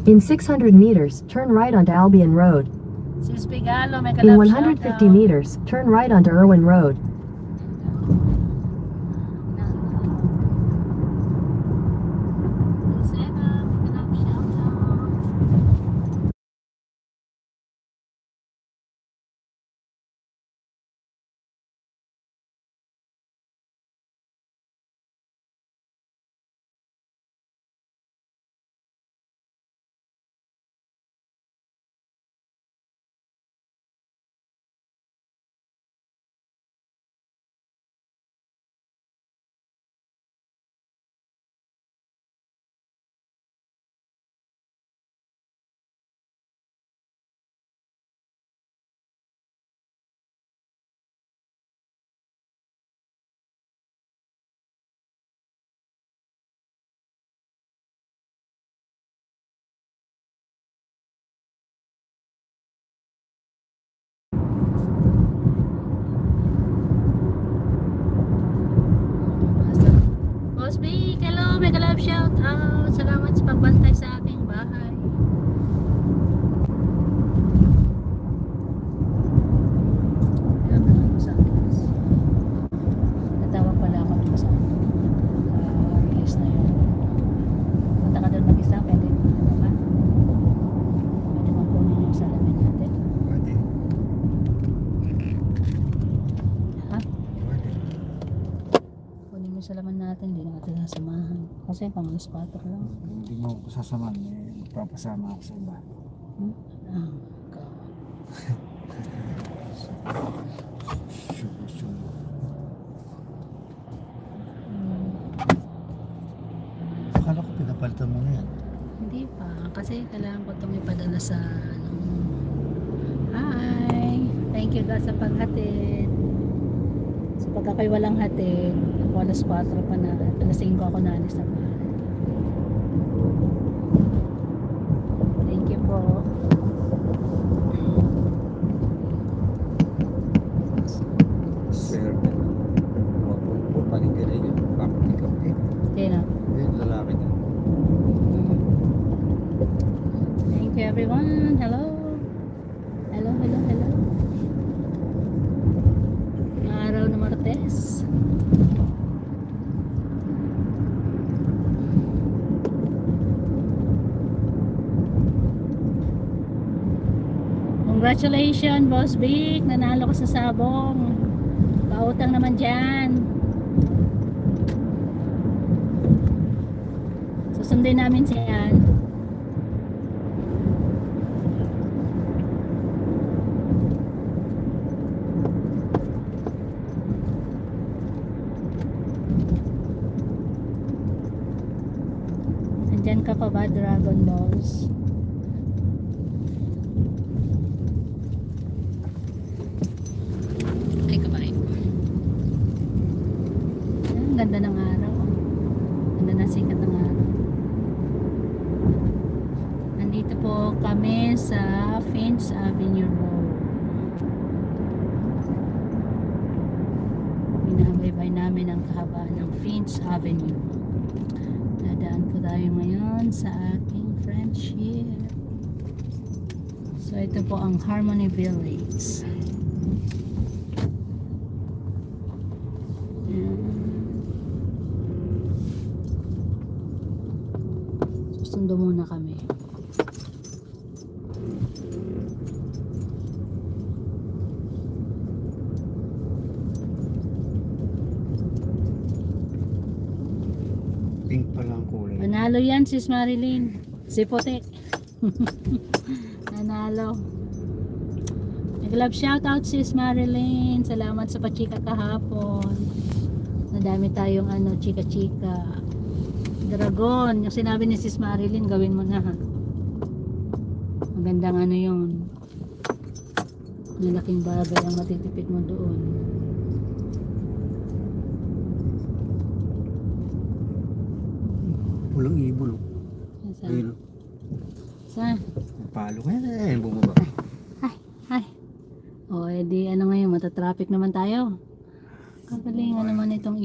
In 600 meters, turn right onto Albion Road. Sis Pigalo, may In kalab 150 meters, turn right onto Irwin Road. Boss B, hello, mega love shout out. Salamat sa pagbantay sa aking bahay. Natawag pala ako dito sa release na yun. Punta ka doon mag-isa, pwede ano ka? Pwede magkunin yung salamin natin. Pwede. Ha? Pwede. Kunin mo yung salamin natin, hindi na natin sasamahan. Kasi pang alas 4 lang. Hindi mo ako sasamahan. Magpapasama ako sa iba. Ah, Akala ko pinapalitan mo na yan. hindi pa. Kasi kailangan ko itong ipadala sa ano. Hi! Thank you guys sa paghatid. Sa pagka kayo walang hatid, ako alas 4 pa na. Alas 5 ako naalis na bahay. Thank you po. Sir, o paninggalan yun. Papatik ka eh. Okay na. Yung lalaki niya. Thank you everyone. Hello. Hello, hello, hello. Araw na Martes. Congratulations, Boss Vic. Nanalo ka sa sabong. Pautang naman dyan. Susundin namin siyan. Andyan ka pa ba, Dragon Balls? Ay, kabahay. Ang ganda ng araw. Ganda ng sikat ng araw. Nandito po kami sa Finch Avenue Road. Binabaybay namin ang kahabaan ng Finch Avenue. Dadaan po tayo ngayon sa aking friendship. So ito po ang Harmony Village. Susundo muna kami. Pink pala ang kulay. Nanalo yan sis Marilyn. Si Puti. Nanalo. Nag-love shoutout sis Marilyn. Salamat sa pachika kahapon. Nadami tayong ano, chika-chika. Dragon. Yung sinabi ni sis Marilyn, gawin mo na ha. Magandang ano yun. Malaking bagay ang matitipid mo doon. Pulang ibon. Saan? Ayun. Saan? Palo ka yan eh. Bumaba. Ay. O, edi ano ngayon, matatraffic naman tayo. Kagalingan naman itong